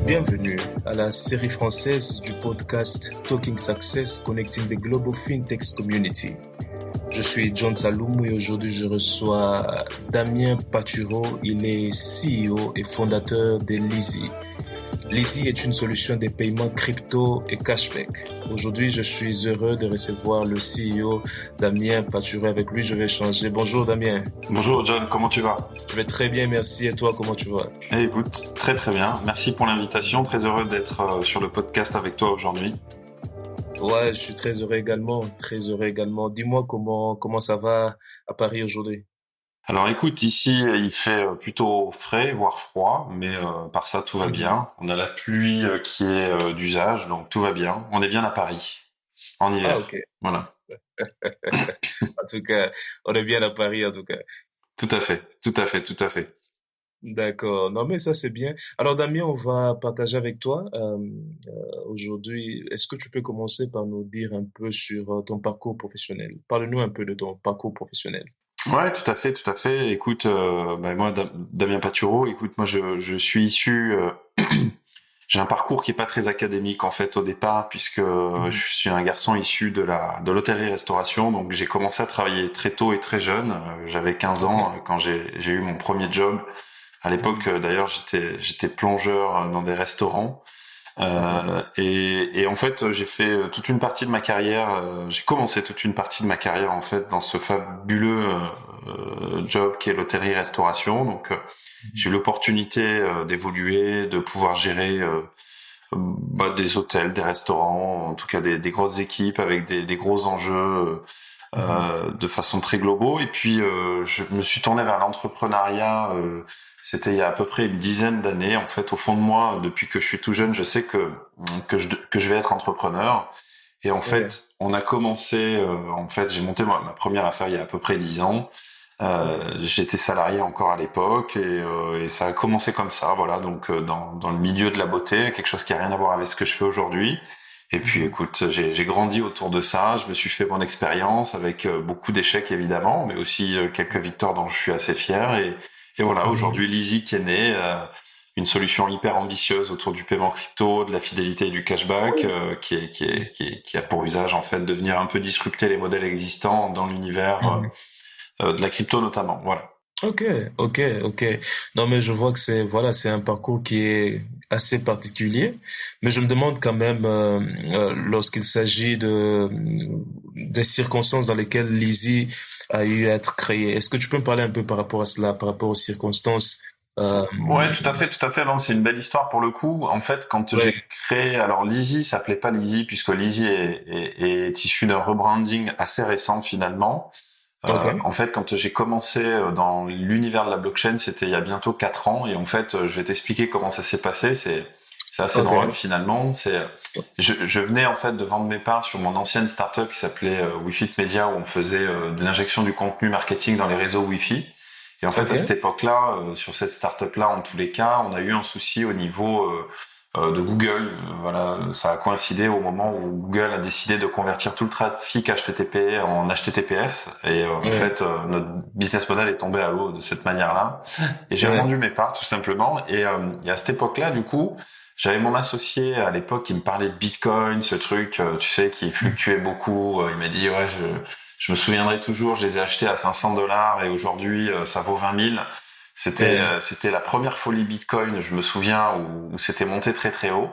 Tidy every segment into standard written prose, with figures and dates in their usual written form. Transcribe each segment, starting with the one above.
Bienvenue à la série française du podcast Talking Success Connecting the Global FinTech Community. Je suis John Saloum et aujourd'hui je reçois Damien Patureau. Il est CEO et fondateur de Leasy. Leasy est une solution de paiement crypto et cashback. Aujourd'hui, je suis heureux de recevoir le CEO Damien Patureau. Avec lui, je vais échanger. Bonjour Damien. Bonjour John, comment tu vas? Je vais très bien, merci. Et toi, comment tu vas? Écoute, très très bien. Merci pour l'invitation. Très heureux d'être sur le podcast avec toi aujourd'hui. Ouais, je suis très heureux également. Très heureux également. Dis-moi comment ça va à Paris aujourd'hui? Alors écoute, ici il fait plutôt frais, voire froid, mais par ça tout va Mhm. bien. On a la pluie qui est d'usage, donc tout va bien. On est bien à Paris, en Ah, hiver. ok. Voilà. En tout cas, on est bien à Paris, en tout cas. Tout à fait, tout à fait, tout à fait. D'accord. Non, mais ça, c'est bien. Alors, Damien, on va partager avec toi aujourd'hui. Est-ce que tu peux commencer par nous dire un peu sur ton parcours professionnel? Parle-nous un peu de ton parcours professionnel. Ouais, tout à fait, tout à fait. Écoute, moi, Damien Patureau, écoute, moi, je suis issu. J'ai un parcours qui est pas très académique en fait au départ, puisque je Mhm. suis un garçon issu de l'hôtellerie-restauration. Donc j'ai commencé à travailler très tôt et très jeune. J'avais 15 Ok. ans quand j'ai eu mon premier job. À l'époque, Mhm. d'ailleurs, j'étais plongeur dans des restaurants. Ok. Et en fait, j'ai fait toute une partie de ma carrière. J'ai commencé toute une partie de ma carrière en fait dans ce fabuleux job qui est l'hôtellerie-restauration. Donc Mhm. j'ai eu l'opportunité d'évoluer, de pouvoir gérer des hôtels, des restaurants, en tout cas des grosses équipes avec des gros enjeux Mhm. de façon très globaux. Et puis je me suis tourné vers l'entrepreneuriat. C'était il y a à peu près une dizaine d'années. En fait, au fond de moi, depuis que je suis tout jeune, je sais que je vais être entrepreneur. Et en Ouais. fait, on a commencé. En fait, j'ai monté ma première affaire il y a à peu près 10 ans. Ouais. J'étais salarié encore à l'époque et ça a commencé comme ça, voilà, donc dans le milieu de la beauté, quelque chose qui a rien à voir avec ce que je fais aujourd'hui. Et puis Mhm. écoute, j'ai grandi autour de ça, je me suis fait mon expérience avec beaucoup d'échecs évidemment, mais aussi quelques victoires dont je suis assez fier. Et voilà, Mhm. aujourd'hui Leasy qui est né, une solution hyper ambitieuse autour du paiement crypto, de la fidélité et du cashback, qui a pour usage en fait de venir un peu disrupter les modèles existants dans l'univers Mhm. de la crypto notamment. Voilà. Ok, ok. Non, mais je vois que c'est un parcours qui est assez particulier. Mais je me demande quand même, lorsqu'il s'agit des circonstances dans lesquelles Lizzy a eu à être créée. Est-ce que tu peux me parler un peu par rapport à cela, par rapport aux circonstances? Euh, Ouais, tout à fait, tout à fait. Non, c'est une belle histoire pour le coup. En fait, quand ouais, j'ai créé, alors Lizzy s'appelait pas Lizzy puisque Lizzy est issu d'un rebranding assez récent finalement. ok, En fait, quand j'ai commencé dans l'univers de la blockchain, c'était il y a bientôt 4 ans. Et en fait, je vais t'expliquer comment ça s'est passé. C'est assez drôle ok, finalement. Je venais en fait de vendre mes parts sur mon ancienne startup qui s'appelait Wi-Fi Media où on faisait de l'injection du contenu marketing dans les réseaux Wi-Fi. Et en fait, ok, à cette époque-là, sur cette startup-là, en tous les cas, on a eu un souci au niveau de Google. Voilà, ça a coïncidé au moment où Google a décidé de convertir tout le trafic HTTP en HTTPS. Et en ouais, fait, notre business model est tombé à l'eau de cette manière-là. Et j'ai ouais, revendu mes parts tout simplement. Et à cette époque-là, du coup, j'avais mon associé à l'époque qui me parlait de Bitcoin, ce truc, tu sais, qui fluctuait beaucoup. Il m'a dit, ouais, je me souviendrai toujours, je les ai achetés à 500 $ et aujourd'hui, ça vaut 20 000. ouais, C'était la première folie Bitcoin, je me souviens, où c'était monté très très haut.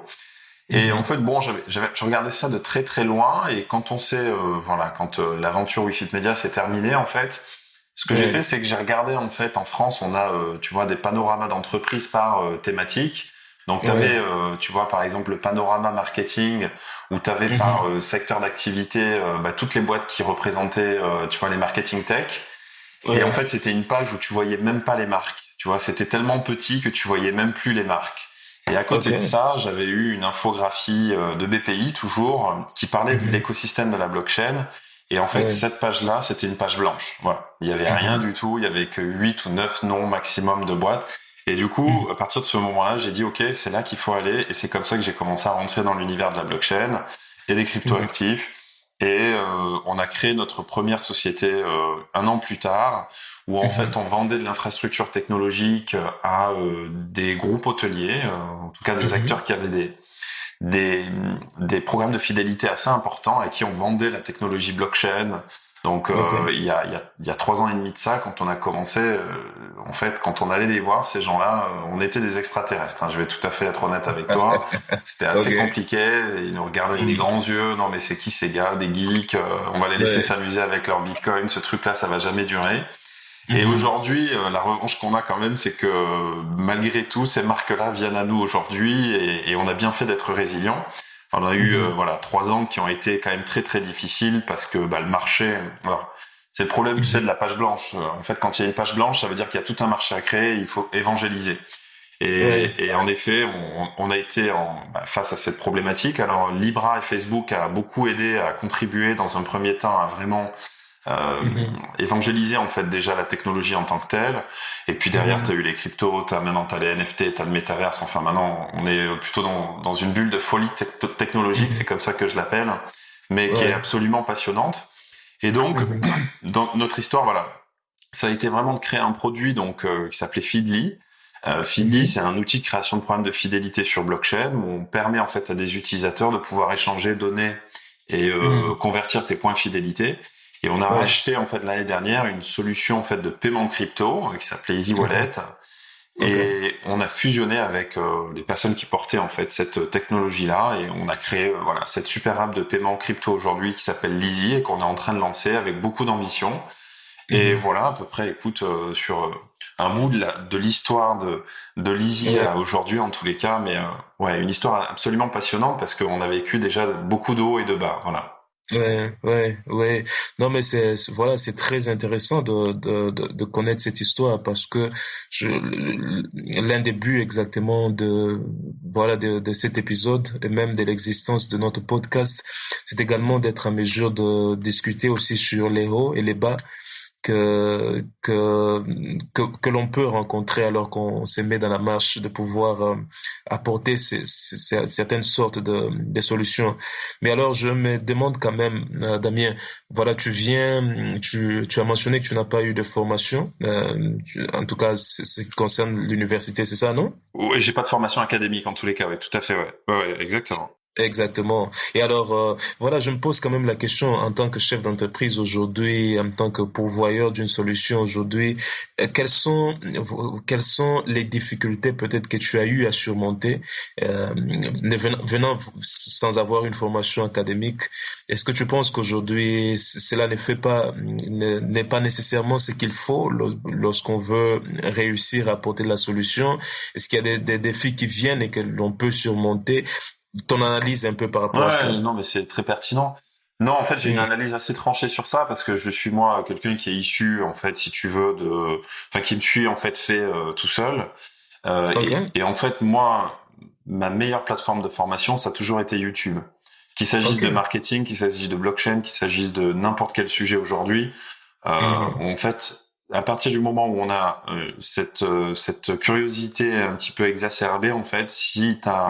Et en mhm, fait, bon, je regardais ça de très très loin. Et quand on sait, voilà, quand l'aventure Wi-Fi Media s'est terminée, en fait, ce que j'ai fait, ouais, c'est que j'ai regardé, en fait, en France, on a, tu vois, des panoramas d'entreprises par thématique. Donc, tu avais, ouais, tu vois, par exemple, le panorama marketing, où tu avais par mhm, secteur d'activité toutes les boîtes qui représentaient, tu vois, les marketing tech. Et en ouais, fait, c'était une page où tu voyais même pas les marques. Tu vois, c'était tellement petit que tu voyais même plus les marques. Et à côté de ok, ça, j'avais eu une infographie de BPI toujours qui parlait de mhm, l'écosystème de la blockchain. Et en fait, ouais, cette page-là, c'était une page blanche. Voilà. Il y avait rien mhm, du tout. Il y avait que 8 ou 9 noms maximum de boîtes. Et du coup, mhm, à partir de ce moment-là, j'ai dit, OK, c'est là qu'il faut aller. Et c'est comme ça que j'ai commencé à rentrer dans l'univers de la blockchain et des mhm. cryptoactifs. Et on a créé notre première société un an plus tard, où en fait on vendait de l'infrastructure technologique à des groupes hôteliers, en tout cas des acteurs qui avaient des, des programmes de fidélité assez importants et qui ont vendé la technologie blockchain. Donc Ok. il y a 3 ans et demi de ça, quand on a commencé, en fait, quand on allait les voir, ces gens-là, on était des extraterrestres. Hein, je vais tout à fait être honnête avec toi. C'était assez Ok. compliqué. Ils nous regardaient avec des Mhm. grands yeux. Non mais c'est qui ces gars, des geeks? On va les laisser Ouais. s'amuser avec leur Bitcoin. Ce truc-là, ça va jamais durer. Et Mhm. aujourd'hui, la revanche qu'on a quand même, c'est que malgré tout, ces marques-là viennent à nous aujourd'hui et on a bien fait d'être résilients. On a eu Mhm. voilà 3 ans qui ont été quand même très très difficiles parce que bah, le marché, alors, c'est le problème tu sais de Mhm. la page blanche. En fait, quand il y a une page blanche, ça veut dire qu'il y a tout un marché à créer, il faut évangéliser. Ouais. Et en effet, on a été face à cette problématique. Alors Libra et Facebook a beaucoup aidé à contribuer dans un premier temps à vraiment euh, Mhm. évangéliser en fait déjà la technologie en tant que telle. Et puis derrière, tu Mhm. as eu les cryptos, maintenant tu as les NFT, tu as le métaverse. Enfin maintenant, on est plutôt dans une bulle de folie technologique, c'est Mhm. comme ça que je l'appelle, mais qui est Ouais. absolument passionnante. Et donc, Mhm. dans notre histoire, voilà, ça a été vraiment de créer un produit donc qui s'appelait Feedly. Feedly, Mhm. c'est un outil de création de programmes de fidélité sur blockchain où on permet en fait à des utilisateurs de pouvoir échanger, donner et Mhm. convertir tes points fidélité. Et on a Ouais. racheté en fait l'année dernière une solution en fait de paiement crypto qui s'appelait Easy Mhm. Wallet Ok. et on a fusionné avec les personnes qui portaient en fait cette technologie-là et on a créé voilà cette super app de paiement crypto aujourd'hui qui s'appelle Lizzy et qu'on est en train de lancer avec beaucoup d'ambition. Et Mhm. voilà à peu près, écoute, sur un bout de l'histoire de Lizzy Ouais. à aujourd'hui en tous les cas, mais ouais, une histoire absolument passionnante parce qu'on a vécu déjà beaucoup de hauts et de bas. Voilà. Ouais, ouais, ouais. Non, mais voilà, c'est très intéressant de connaître cette histoire parce que l'un des buts exactement voilà, de cet épisode et même de l'existence de notre podcast, c'est également d'être en mesure de discuter aussi sur les hauts et les bas que l'on peut rencontrer alors qu'on se met dans la marche de pouvoir apporter certaines sortes de solutions. Mais alors je me demande quand même, Damien, voilà, tu as mentionné que tu n'as pas eu de formation, en tout cas, ce qui concerne l'université, c'est ça, non? Ouais, j'ai pas de formation académique en tous les cas, ouais, tout à fait, ouais, ouais, ouais, exactement. Exactement. Et alors, voilà, je me pose quand même la question en tant que chef d'entreprise aujourd'hui, en tant que pourvoyeur d'une solution aujourd'hui, quelles sont les difficultés peut-être que tu as eu à surmonter venant sans avoir une formation académique? Est-ce que tu penses qu'aujourd'hui cela ne fait pas n'est pas nécessairement ce qu'il faut lorsqu'on veut réussir à apporter la solution? Est-ce qu'il y a des défis qui viennent et que l'on peut surmonter? Ton analyse un peu par rapport à Ouais, cela. non, mais c'est très pertinent. Non, en fait, j'ai une Mm. analyse assez tranchée sur ça parce que je suis moi quelqu'un qui est issu, en fait, si tu veux, enfin, qui me suis en fait fait tout seul. Ok, Et en fait, moi, ma meilleure plateforme de formation, ça a toujours été YouTube. Qu'il s'agisse ok. de marketing, qu'il s'agisse de blockchain, qu'il s'agisse de n'importe quel sujet aujourd'hui, Mhm. en fait, à partir du moment où on a cette curiosité un petit peu exacerbée, en fait, si tu as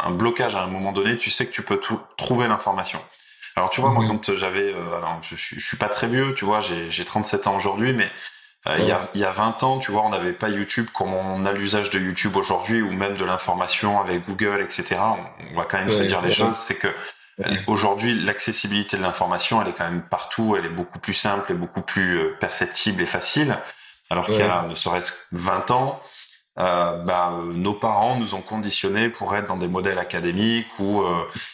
un blocage à un moment donné, tu sais que tu peux trouver l'information. Alors tu vois, moi Mhm. quand j'avais, alors je suis pas très vieux, tu vois, j'ai 37 ans aujourd'hui, mais Ouais, il y a 20 ans, tu vois, on n'avait pas YouTube comme on a l'usage de YouTube aujourd'hui, ou même de l'information avec Google, etc. On va quand même se ouais, dire les ouais, choses, c'est que ouais, aujourd'hui, l'accessibilité de l'information, elle est quand même partout, elle est beaucoup plus simple et beaucoup plus perceptible et facile. Alors qu'il y ouais. a ne serait-ce que 20 ans, nos parents nous ont conditionnés pour être dans des modèles académiques où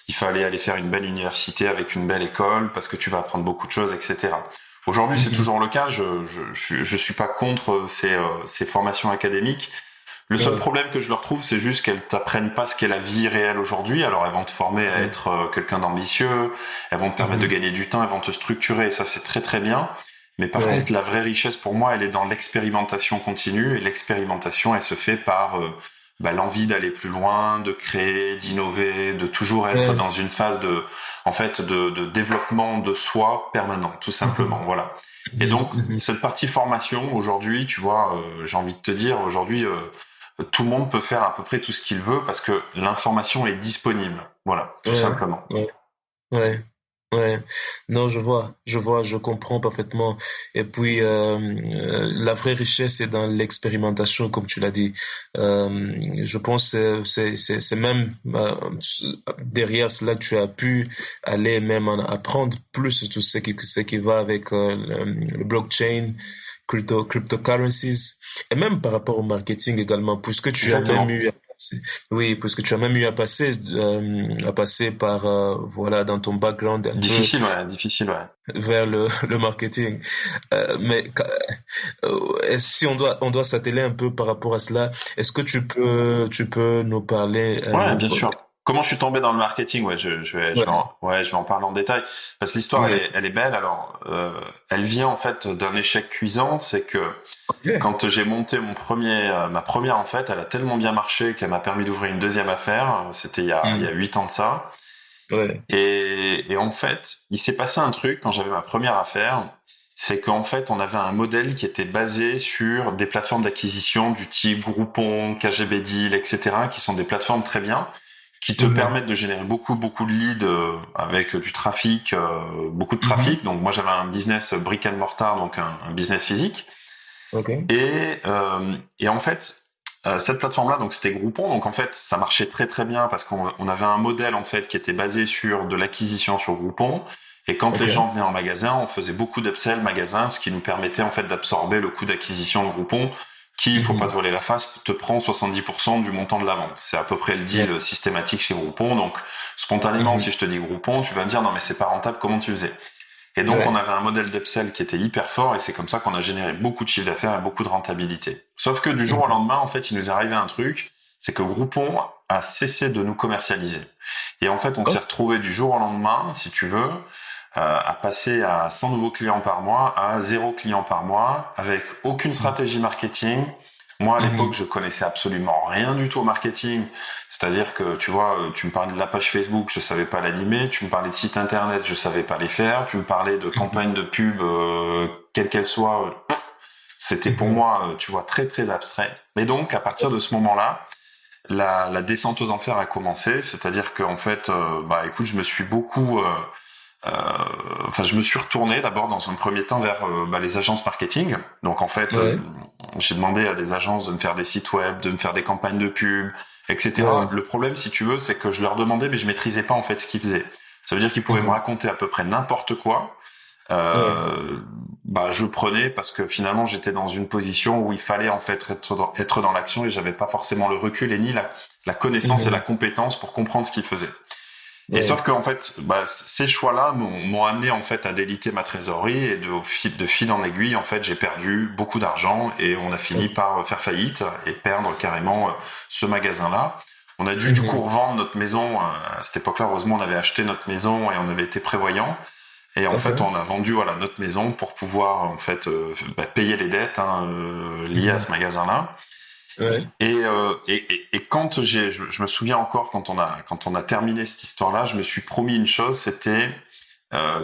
il fallait aller faire une belle université avec une belle école parce que tu vas apprendre beaucoup de choses, etc. Aujourd'hui, c'est Mhm. toujours le cas. Je suis pas contre ces formations académiques. Le seul Ouais, problème que je leur trouve, c'est juste qu'elles t'apprennent pas ce qu'est la vie réelle aujourd'hui. Alors, elles vont te former à ouais. être quelqu'un d'ambitieux, elles vont te permettre de Mhm. gagner du temps, elles vont te structurer, et ça, c'est très très bien. Mais par Ouais, contre, la vraie richesse pour moi, elle est dans l'expérimentation continue. Et l'expérimentation, elle se fait par l'envie d'aller plus loin, de créer, d'innover, de toujours être ouais. dans une phase en fait, de développement de soi permanent, tout simplement. Mhm. Voilà. Et Mhm. donc, Mhm. cette partie formation, aujourd'hui, tu vois, j'ai envie de te dire, aujourd'hui, tout le monde peut faire à peu près tout ce qu'il veut parce que l'information est disponible. Voilà, tout Ouais, simplement. ouais, ouais. Ouais, non, je comprends parfaitement. Et puis, la vraie richesse est dans l'expérimentation, comme tu l'as dit. Je pense que c'est même derrière cela que tu as pu aller même en apprendre plus sur tout ce qui va avec le blockchain, cryptocurrencies, et même par rapport au marketing également, puisque tu as même Exactement. eu oui, parce que tu as même eu à passer par, voilà, dans ton background un peu Difficile, ouais, difficile, ouais. vers le marketing. Mais si on doit s'atteler un peu par rapport à cela, est-ce que tu peux nous parler, Ouais, bien sûr. Comment je suis tombé dans le marketing? Ouais, ouais, je vais en parler en détail parce que l'histoire oui, elle est belle. Alors, elle vient en fait d'un échec cuisant, c'est que ok, quand j'ai monté ma première en fait, elle a tellement bien marché qu'elle m'a permis d'ouvrir une deuxième affaire. C'était il y a hmm, 8 ans de ça. ouais, Et en fait, il s'est passé un truc quand j'avais ma première affaire, c'est qu'en fait, on avait un modèle qui était basé sur des plateformes d'acquisition du type Groupon, KGB Deal, etc., qui sont des plateformes très bien, qui te mhm, permettent de générer beaucoup de leads avec du trafic, beaucoup de mhm, trafic. Donc moi, j'avais un business brick and mortar, donc un business physique. ok, Et en fait, cette plateforme-là, donc c'était Groupon, donc en fait, ça marchait très bien parce qu'on avait un modèle en fait qui était basé sur de l'acquisition sur Groupon. Et quand les ok, gens venaient en magasin, on faisait beaucoup d'upsell magasin, ce qui nous permettait en fait d'absorber le coût d'acquisition de Groupon, qui, il faut pas se mhm, voiler la face, te prend 70% du montant de la vente. C'est à peu près le ouais, deal systématique chez Groupon. Donc, spontanément, mhm, si je te dis Groupon, tu vas me dire non mais c'est pas rentable, comment tu faisais? Et donc, on ouais, avait un modèle d'upsell qui était hyper fort et c'est comme ça qu'on a généré beaucoup de chiffre d'affaires et beaucoup de rentabilité. Sauf que du jour au mhm, lendemain, en fait, il nous est arrivé un truc, c'est que Groupon a cessé de nous commercialiser. Et en fait, on s'est oh, retrouvé du jour au lendemain, si tu veux, à passer à 100 nouveaux clients par mois, à 0 client par mois, avec aucune mhm, stratégie marketing. Moi, à l'époque, mhm, je connaissais absolument rien du tout au marketing. C'est-à-dire que, tu vois, tu me parlais de la page Facebook, je savais pas l'animer. Tu me parlais de site internet, je savais pas les faire. Tu me parlais de mhm, campagnes de pub, quelle qu'elle soit, c'était pour mhm, moi, tu vois, très abstrait. Et donc, à partir de ce moment-là, la descente aux enfers a commencé. C'est-à-dire qu'en fait, bah, écoute, je me suis beaucoup euh, je me suis retourné d'abord dans un premier temps vers bah, les agences marketing. Donc en fait, ouais, j'ai demandé à des agences de me faire des sites web, de me faire des campagnes de pub, etc. ouais, Le problème, si tu veux, c'est que je leur demandais, mais je maîtrisais pas en fait ce qu'ils faisaient. Ça veut dire qu'ils pouvaient me mhm, raconter à peu près n'importe quoi. ouais, Bah, je prenais parce que finalement j'étais dans une position où il fallait en fait être dans l'action et j'avais pas forcément le recul et ni la connaissance et la mhm, compétence pour comprendre ce qu'ils faisaient. Et ouais, sauf que en fait, bah, ces choix-là m'ont amené en fait à déliter ma trésorerie et de fil en aiguille, en fait, j'ai perdu beaucoup d'argent et on a fini ok, par faire faillite et perdre carrément ce magasin-là. On a dû du coup mhm, revendre notre maison. À cette époque-là, heureusement, on avait acheté notre maison et on avait été prévoyant. Et en ok, fait, on a vendu voilà notre maison pour pouvoir en fait bah, payer les dettes liées à mhm, ce magasin-là. ouais, Et quand je me souviens encore quand on a terminé cette histoire-là, je me suis promis une chose, c'était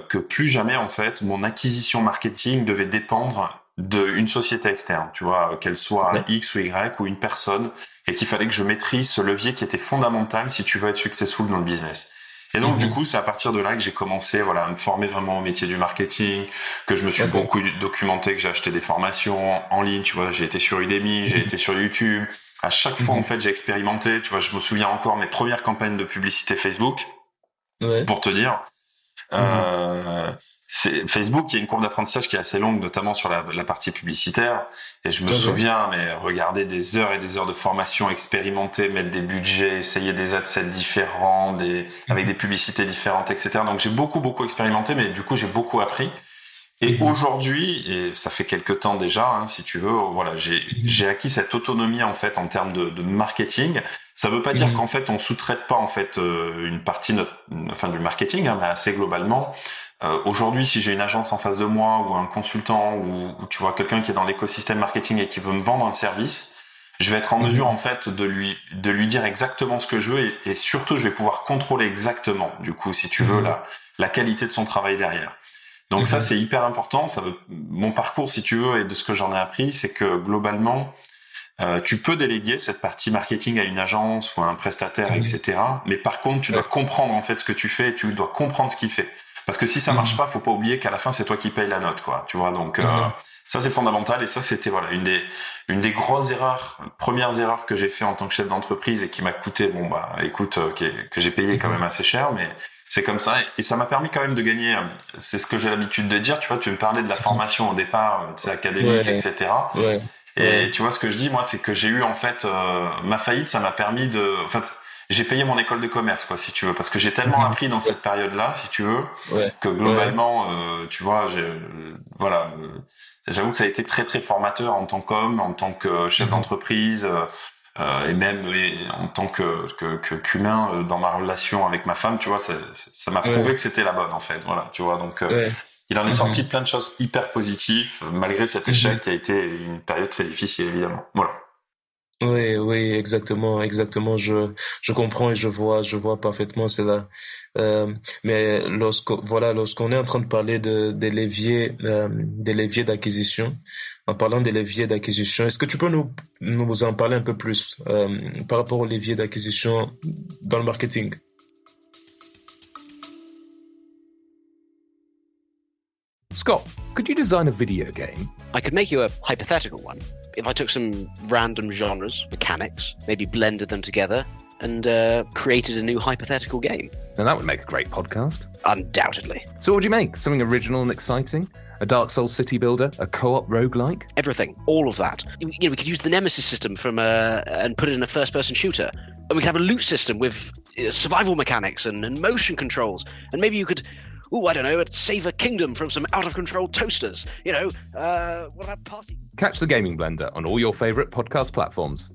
que plus jamais en fait mon acquisition marketing devait dépendre d'une société externe, tu vois, qu'elle soit ok, X ou Y ou une personne, et qu'il fallait que je maîtrise ce levier qui était fondamental si tu veux être successful dans le business. Et donc du mhm, coup, c'est à partir de là que j'ai commencé, voilà, à me former vraiment au métier du marketing, que je me suis ok, beaucoup documenté, que j'ai acheté des formations en ligne, tu vois, j'ai été sur Udemy, j'ai mhm, été sur YouTube. À chaque fois, en mhm, fait, j'ai expérimenté, tu vois, je me souviens encore mes premières campagnes de publicité Facebook, ouais, pour te dire. mhm, Euh, Facebook, il y a une courbe d'apprentissage qui est assez longue, notamment sur la partie publicitaire. Et je me ok, souviens, mais regarder des heures et des heures de formation, expérimenter, mettre des budgets, essayer des adsets différents, avec des mhm, publicités différentes, etc. Donc j'ai beaucoup expérimenté, mais du coup j'ai beaucoup appris. Et mhm, aujourd'hui, et ça fait quelques temps déjà, hein, si tu veux, voilà, j'ai mhm, acquis cette autonomie en fait en termes de marketing. Ça veut pas dire mhm, qu'en fait on sous-traite pas en fait une partie enfin du marketing, hein, mais assez globalement. Aujourd'hui, si j'ai une agence en face de moi ou un consultant ou tu vois quelqu'un qui est dans l'écosystème marketing et qui veut me vendre un service, je vais être en mesure en mhm, fait de lui dire exactement ce que je veux et surtout je vais pouvoir contrôler exactement du coup si tu veux mhm, la qualité de son travail derrière. Donc ça, mhm, c'est hyper important. Mon parcours, si tu veux, et de ce que j'en ai appris, c'est que globalement, tu peux déléguer cette partie marketing à une agence ou à un prestataire, mhm, etc. Mais par contre, tu dois ouais, comprendre en fait ce que tu fais et tu dois comprendre ce qu'il fait. Parce que si ça marche pas, faut pas oublier qu'à la fin, c'est toi qui payes la note, quoi. Tu vois, donc ça c'est fondamental. Et ça, c'était voilà une des grosses erreurs, premières erreurs que j'ai fait en tant que chef d'entreprise et qui m'a coûté, écoute, que j'ai payé quand même assez cher, mais c'est comme ça. Et ça m'a permis quand même de gagner. C'est ce que j'ai l'habitude de dire. Tu vois, tu me parlais de la formation au départ, tu sais, académique, Ouais, etc. ouais, Et ouais. tu vois, ce que je dis, moi, c'est que j'ai eu en fait ma faillite, ça m'a permis en fait, j'ai payé mon école de commerce, quoi, si tu veux, parce que j'ai tellement appris dans Ouais, cette période-là, si tu veux, ouais, que ouais. globalement, tu vois, voilà, j'avoue que ça a été très très formateur en tant qu'homme, en tant que chef d'entreprise, et même en tant qu'humain dans ma relation avec ma femme, tu vois, ça m'a prouvé Ouais, que c'était la bonne en fait, voilà, tu vois, donc. ouais. Il en est sorti Mhm, plein de choses hyper positives, malgré cet échec mhm. qui a été une période très difficile, évidemment. Voilà. Oui, oui, exactement, exactement. Je comprends et je vois parfaitement cela. Mais lorsqu'on est en train de parler des leviers d'acquisition, en parlant des leviers d'acquisition, est-ce que tu peux nous en parler un peu plus, par rapport aux leviers d'acquisition dans le marketing? Scott, could you design a video game? I could make you a hypothetical one. If I took some random genres, mechanics, maybe blended them together, and created a new hypothetical game. Now that would make a great podcast. Undoubtedly. So what would you make? Something original and exciting? A Dark Souls city builder? A co-op roguelike? Everything. All of that. We could use the Nemesis system and put it in a first-person shooter. And we could have a loot system with survival mechanics and motion controls. And maybe you could... I don't know, save a kingdom from some out-of-control toasters. What about party? Catch the Gaming Blender on all your favourite podcast platforms.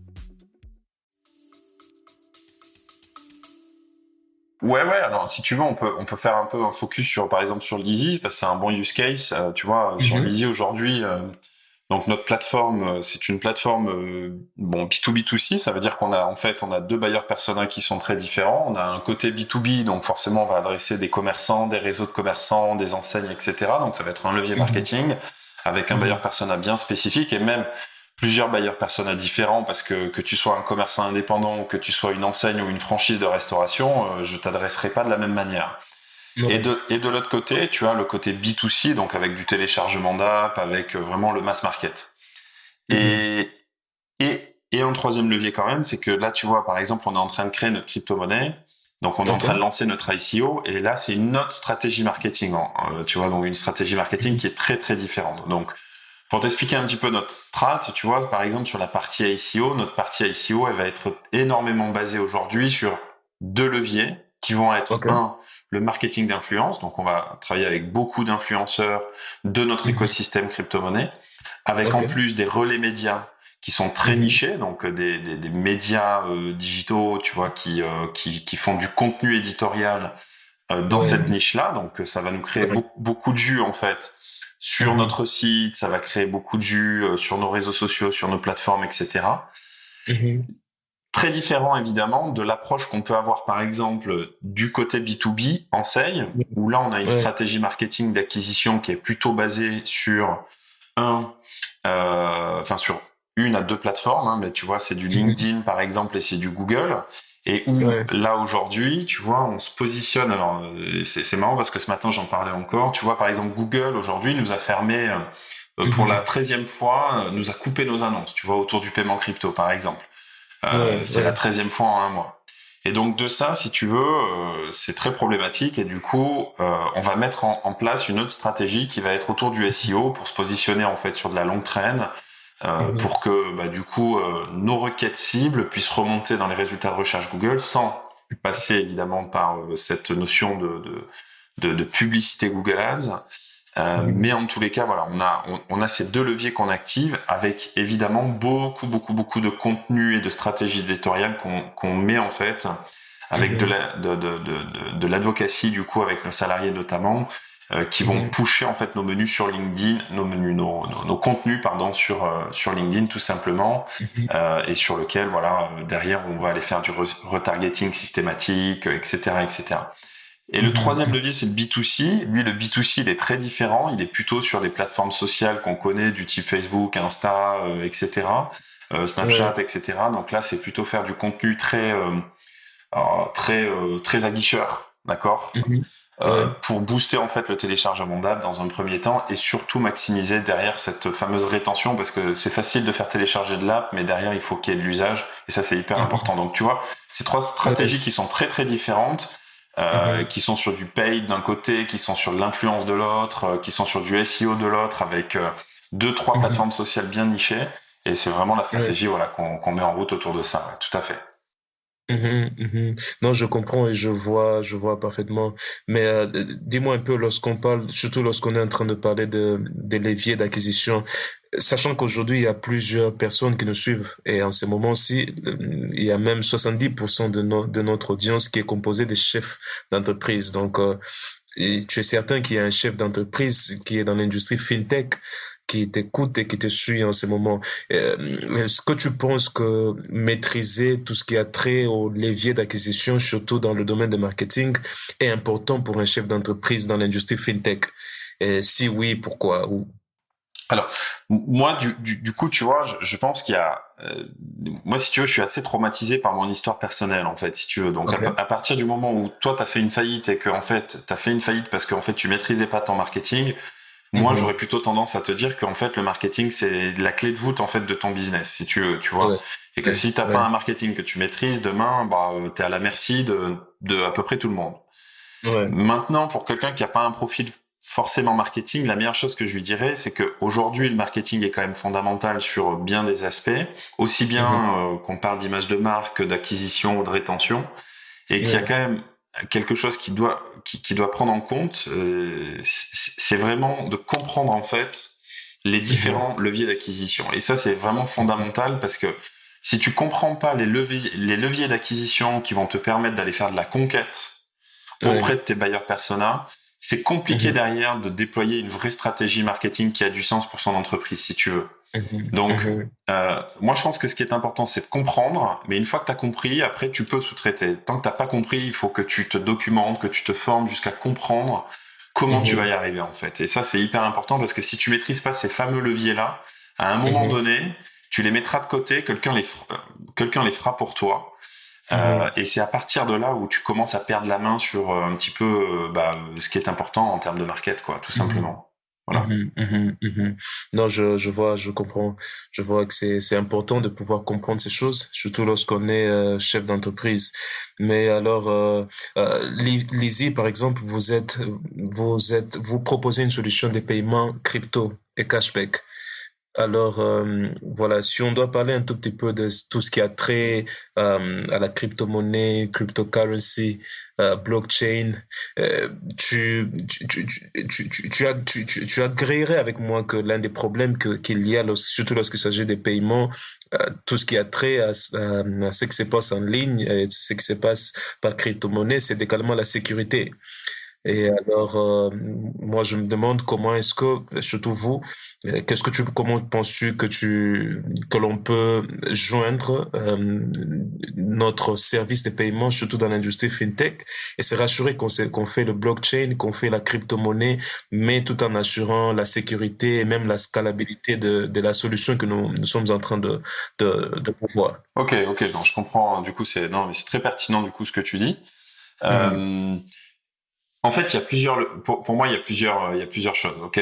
Ouais, alors si tu veux, on peut faire un peu un focus sur, par exemple, sur Lizzy, parce que c'est un bon use case. Tu vois, sur Mhm, Lizzy aujourd'hui, donc notre plateforme, c'est une plateforme B2B2C, ça veut dire qu'on a en fait on a deux bailleurs persona qui sont très différents. On a un côté B2B, donc forcément on va adresser des commerçants, des réseaux de commerçants, des enseignes, etc. Donc ça va être un levier mhm, marketing avec un bailleur mhm. persona bien spécifique et même plusieurs bailleurs persona différents parce que tu sois un commerçant indépendant ou que tu sois une enseigne ou une franchise de restauration, je t'adresserai pas de la même manière. Et Ouais, de l'autre côté, tu as le côté B2C, donc avec du téléchargement d'app, avec vraiment le mass market. mhm. Et, et un troisième levier quand même, c'est que là, tu vois, par exemple, on est en train de créer notre crypto-monnaie, donc on est en train de D'accord. lancer notre ICO, et là, c'est une autre stratégie marketing, tu vois, donc une stratégie marketing Mhm, qui est très très différente. Donc, pour t'expliquer un petit peu notre strat, tu vois, par exemple, sur la partie ICO, notre partie ICO, elle va être énormément basée aujourd'hui sur deux leviers qui vont être, ok. un, le marketing d'influence. Donc, on va travailler avec beaucoup d'influenceurs de notre Mhm, écosystème crypto-monnaie, avec en ok. plus des relais médias qui sont très Mhm, nichés, donc des médias digitaux, tu vois, qui font du contenu éditorial dans cette ouais, niche-là. Donc, ça va nous créer ouais. beaucoup de jus, en fait, sur Mhm, notre site, ça va créer beaucoup de jus sur nos réseaux sociaux, sur nos plateformes, etc. mhm. Très différent, évidemment, de l'approche qu'on peut avoir, par exemple, du côté B2B, enseigne, où là, on a une Ouais. stratégie marketing d'acquisition qui est plutôt basée sur sur une à deux plateformes, hein, mais tu vois, c'est du Mhm. LinkedIn par exemple et c'est du Google. Et où Ouais. là aujourd'hui, tu vois, on se positionne. Alors c'est marrant parce que ce matin j'en parlais encore. Tu vois, par exemple, Google aujourd'hui nous a fermé pour la Mhm. 13e fois, nous a coupé nos annonces. Tu vois, autour du paiement crypto par exemple. Ouais, C'est la ouais. 13e fois en un mois. Et donc de ça, si tu veux, c'est très problématique et du coup, on va mettre en place une autre stratégie qui va être autour du SEO pour se positionner en fait sur de la longue traîne, Mhm. pour que du coup nos requêtes cibles puissent remonter dans les résultats de recherche Google sans passer évidemment par cette notion de publicité Google Ads. Mais Mhm. en tous les cas, voilà, on a ces deux leviers qu'on active avec évidemment beaucoup de contenu et de stratégies éditoriales qu'on met en fait avec Mhm. de l'advocacy du coup avec nos salariés notamment qui vont Mhm. pusher en fait nos menus sur LinkedIn, nos contenus pardon sur LinkedIn tout simplement Mhm. et sur lequel voilà derrière on va aller faire du retargeting systématique, etc., etc. Et le troisième Mhm. levier, c'est le B2C. Lui, le B2C, il est très différent. Il est plutôt sur des plateformes sociales qu'on connaît, du type Facebook, Insta, etc., Snapchat, Ouais. etc. Donc là, c'est plutôt faire du contenu très aguicheur, d'accord, Mhm. pour booster en fait le téléchargement d'app dans un premier temps et surtout maximiser derrière cette fameuse rétention parce que c'est facile de faire télécharger de l'app mais derrière il faut qu'il y ait de l'usage et ça c'est hyper important. Donc tu vois, ces 3 stratégies qui sont très très différentes, qui sont sur du paid d'un côté, qui sont sur de l'influence de l'autre, qui sont sur du SEO de l'autre avec 2-3 plateformes sociales bien nichées et c'est vraiment la stratégie voilà qu'on met en route autour de ça. Ouais, tout à fait. Non, je comprends et je vois parfaitement. Mais dis-moi un peu lorsqu'on parle, surtout lorsqu'on est en train de parler des leviers d'acquisition, sachant qu'aujourd'hui il y a plusieurs personnes qui nous suivent et en ce moment-ci, il y a même 70% de notre audience qui est composée des chefs d'entreprise. Donc, et tu es certain qu'il y a un chef d'entreprise qui est dans l'industrie fintech qui t'écoute et qui te suit en ce moment. Est-ce que tu penses que maîtriser tout ce qui a trait au levier d'acquisition, surtout dans le domaine de marketing, est important pour un chef d'entreprise dans l'industrie fintech? Et si oui, pourquoi? Alors, moi, du coup, tu vois, je pense qu'il y a... moi, si tu veux, je suis assez traumatisé par mon histoire personnelle, en fait, si tu veux. Donc, à partir du moment où toi, tu as fait une faillite et que, en fait, tu as fait une faillite parce qu'en fait, tu maîtrisais pas ton marketing, moi, j'aurais plutôt tendance à te dire qu'en fait, le marketing, c'est la clé de voûte, en fait, de ton business, si tu veux, tu vois. Et que si t'as pas un marketing que tu maîtrises, demain, bah, t'es à la merci de à peu près tout le monde. Maintenant, pour quelqu'un qui a pas un profil forcément marketing, la meilleure chose que je lui dirais, c'est que aujourd'hui, le marketing est quand même fondamental sur bien des aspects, aussi bien qu'on parle d'image de marque, d'acquisition ou de rétention, et qu'il y a quand même quelque chose qui doit prendre en compte, c'est vraiment de comprendre en fait les différents leviers d'acquisition. Et ça, c'est vraiment fondamental parce que si tu comprends pas les leviers d'acquisition qui vont te permettre d'aller faire de la conquête auprès de tes buyers persona, c'est compliqué derrière de déployer une vraie stratégie marketing qui a du sens pour son entreprise, si tu veux. Donc, moi, je pense que ce qui est important, c'est de comprendre. Mais une fois que tu as compris, après, tu peux sous-traiter. Tant que tu n'as pas compris, il faut que tu te documentes, que tu te formes jusqu'à comprendre comment tu vas y arriver, en fait. Et ça, c'est hyper important parce que si tu maîtrises pas ces fameux leviers-là, à un moment donné, tu les mettras de côté, quelqu'un les fera pour toi. Et c'est à partir de là où tu commences à perdre la main sur un petit peu ce qui est important en termes de market, quoi, tout simplement. Voilà. Non, je vois, je comprends. Je vois que c'est important de pouvoir comprendre ces choses, surtout lorsqu'on est chef d'entreprise. Mais alors, Lizzie, par exemple, vous proposez une solution de paiement crypto et cashback. Alors, voilà, si on doit parler un tout petit peu de tout ce qui a trait à la crypto-monnaie, cryptocurrency, blockchain, tu agréerais avec moi que l'un des problèmes qu'il y a, surtout lorsqu'il s'agit des paiements, tout ce qui a trait à ce qui se passe en ligne, et ce qui se passe par crypto-monnaie, c'est également la sécurité. Et alors, moi, je me demande comment est-ce que, surtout vous, comment penses-tu que l'on peut joindre notre service de paiement, surtout dans l'industrie fintech, et se rassurer qu'on fait le blockchain, qu'on fait la crypto-monnaie, mais tout en assurant la sécurité et même la scalabilité de la solution que nous sommes en train de pouvoir. Ok, non, je comprends. Du coup, c'est très pertinent du coup ce que tu dis. En fait, il y a pour moi, il y a plusieurs choses. Ok,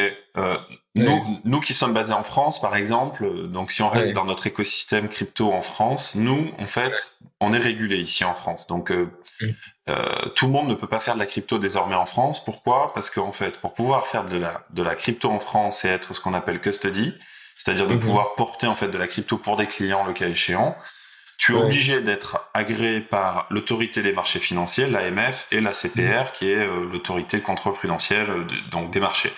nous qui sommes basés en France, par exemple, donc si on reste dans notre écosystème crypto en France, nous, en fait, on est régulé ici en France. Donc, tout le monde ne peut pas faire de la crypto désormais en France. Pourquoi? Parce qu'en fait, pour pouvoir faire de la crypto en France et être ce qu'on appelle custody, c'est-à-dire de pouvoir porter en fait de la crypto pour des clients le cas échéant, tu es obligé d'être agréé par l'autorité des marchés financiers, l'AMF, et la CPR, qui est l'autorité de contrôle prudentiel donc des marchés.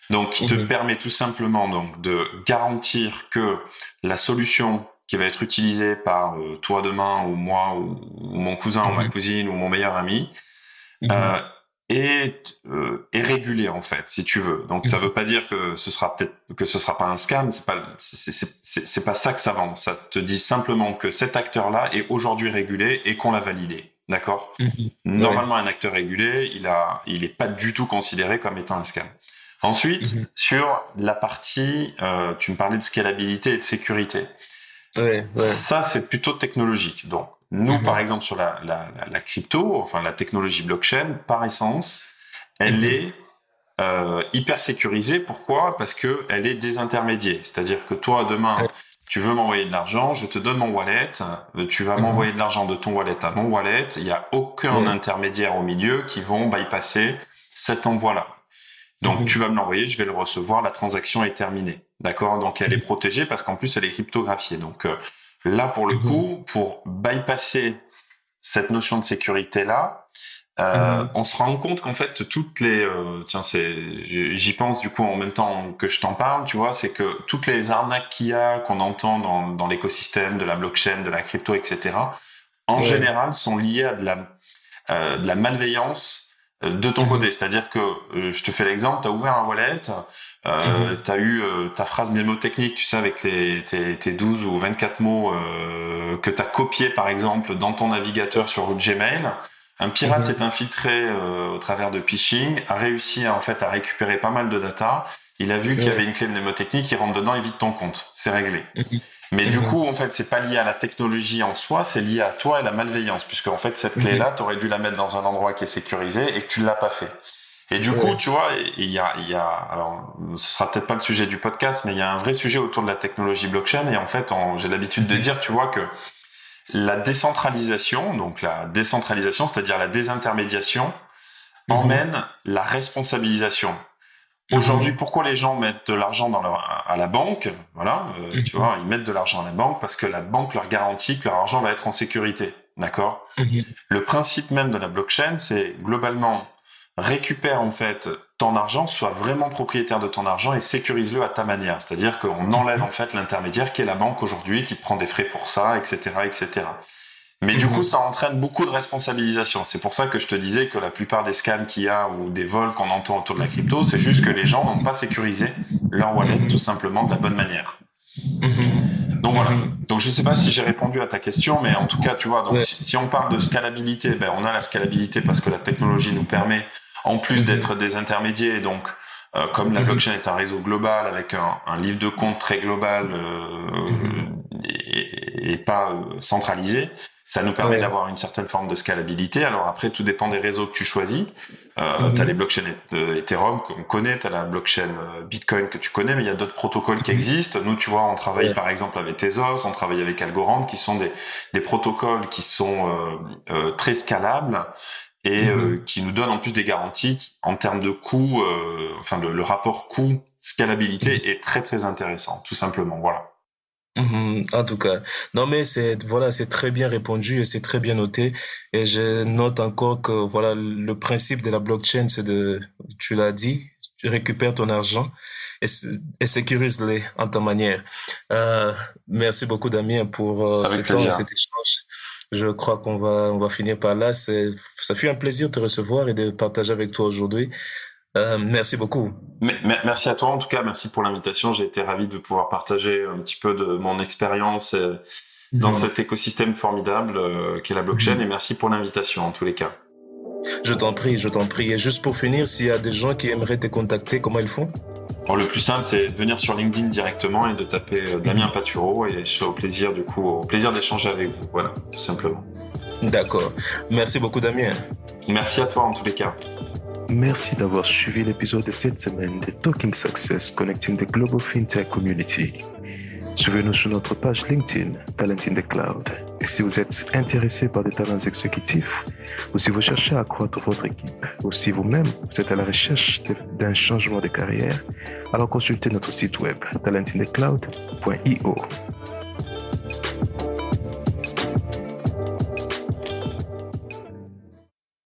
Donc, qui te permet tout simplement donc de garantir que la solution qui va être utilisée par toi demain, ou moi, ou mon cousin, ou ma cousine, ou mon meilleur ami, est régulé en fait, si tu veux. Donc ça veut pas dire que ce sera pas un scam, c'est pas ça que ça vend. Ça te dit simplement que cet acteur-là est aujourd'hui régulé et qu'on l'a validé. D'accord? Normalement, un acteur régulé, il est pas du tout considéré comme étant un scam. Ensuite, sur la partie, tu me parlais de scalabilité et de sécurité. Ça, c'est plutôt technologique. Donc, nous, par exemple, sur la crypto, enfin la technologie blockchain, par essence, elle est hyper sécurisée. Pourquoi ? Parce que elle est désintermédiée. C'est-à-dire que toi, demain, tu veux m'envoyer de l'argent, je te donne mon wallet, tu vas m'envoyer de l'argent de ton wallet à mon wallet. Il n'y a aucun intermédiaire au milieu qui vont bypasser cet envoi-là. Donc, tu vas me l'envoyer, je vais le recevoir, la transaction est terminée. D'accord ? Donc, elle est protégée parce qu'en plus, elle est cryptographiée. Donc, là, pour le coup, pour bypasser cette notion de sécurité-là, on se rend compte qu'en fait, toutes les... j'y pense du coup en même temps que je t'en parle, tu vois, c'est que toutes les arnaques qu'il y a, qu'on entend dans l'écosystème de la blockchain, de la crypto, etc., en général, sont liées à de la malveillance de ton côté. C'est-à-dire que, je te fais l'exemple, tu as ouvert un wallet, tu as eu ta phrase mémotechnique, tu sais, avec tes 12 ou 24 mots que tu as copié, par exemple, dans ton navigateur sur Gmail. Un pirate s'est infiltré au travers de phishing, a réussi à récupérer pas mal de data. Il a vu qu'il y avait une clé mnémotechnique, il rentre dedans, il vide ton compte. C'est réglé. Mais du coup, en fait, c'est pas lié à la technologie en soi, c'est lié à toi et la malveillance, puisque en fait, cette clé-là, t'aurais dû la mettre dans un endroit qui est sécurisé et que tu l'as pas fait. Et du coup, tu vois, il y a, alors, ce sera peut-être pas le sujet du podcast, mais il y a un vrai sujet autour de la technologie blockchain. Et en fait, j'ai l'habitude de dire, tu vois, que la décentralisation, c'est-à-dire la désintermédiation, emmène la responsabilisation. Aujourd'hui, pourquoi les gens mettent de l'argent à la banque ? Voilà, tu vois, ils mettent de l'argent à la banque parce que la banque leur garantit que leur argent va être en sécurité. D'accord ? Le principe même de la blockchain, c'est globalement récupère en fait ton argent, sois vraiment propriétaire de ton argent et sécurise-le à ta manière. C'est-à-dire qu'on enlève en fait l'intermédiaire qui est la banque aujourd'hui, qui te prend des frais pour ça, etc., etc. Mais du coup, ça entraîne beaucoup de responsabilisation. C'est pour ça que je te disais que la plupart des scams qu'il y a ou des vols qu'on entend autour de la crypto, c'est juste que les gens n'ont pas sécurisé leur wallet tout simplement de la bonne manière. Donc voilà. Donc je sais pas si j'ai répondu à ta question, mais en tout cas, tu vois, donc si on parle de scalabilité, ben on a la scalabilité parce que la technologie nous permet, en plus d'être des intermédiaires, donc comme la blockchain est un réseau global avec un livre de compte très global et pas centralisé, ça nous permet d'avoir une certaine forme de scalabilité. Alors après, tout dépend des réseaux que tu choisis. T'as les blockchains Ethereum qu'on connaît, t'as la blockchain Bitcoin que tu connais, mais il y a d'autres protocoles qui existent. Nous, tu vois, on travaille par exemple avec Tezos, on travaille avec Algorand, qui sont des protocoles qui sont très scalables et qui nous donnent en plus des garanties en termes de coût. Le rapport coût-scalabilité est très très intéressant, tout simplement. Voilà. En tout cas, non mais c'est très bien répondu et c'est très bien noté. Et je note encore que voilà, le principe de la blockchain, tu l'as dit, tu récupères ton argent et sécurise-le en ta manière. Merci beaucoup Damien pour ce temps et cet échange. Je crois qu'on va finir par là. Ça fut un plaisir de te recevoir et de partager avec toi aujourd'hui. Merci beaucoup. Merci à toi, en tout cas, merci pour l'invitation. J'ai été ravi de pouvoir partager un petit peu de mon expérience dans cet écosystème formidable qu'est la blockchain et merci pour l'invitation en tous les cas. Je t'en prie. Et juste pour finir, s'il y a des gens qui aimeraient te contacter, comment ils font ? Le plus simple, c'est de venir sur LinkedIn directement et de taper Damien Paturo et je serai au plaisir d'échanger avec vous. Voilà, tout simplement. D'accord. Merci beaucoup Damien. Merci à toi en tous les cas. Merci d'avoir suivi l'épisode de cette semaine de Talking Success Connecting the Global FinTech Community. Suivez-nous sur notre page LinkedIn, Talent in the Cloud. Et si vous êtes intéressé par des talents exécutifs, ou si vous cherchez à accroître votre équipe, ou si vous-même vous êtes à la recherche d'un changement de carrière, alors consultez notre site web talentinthecloud.io.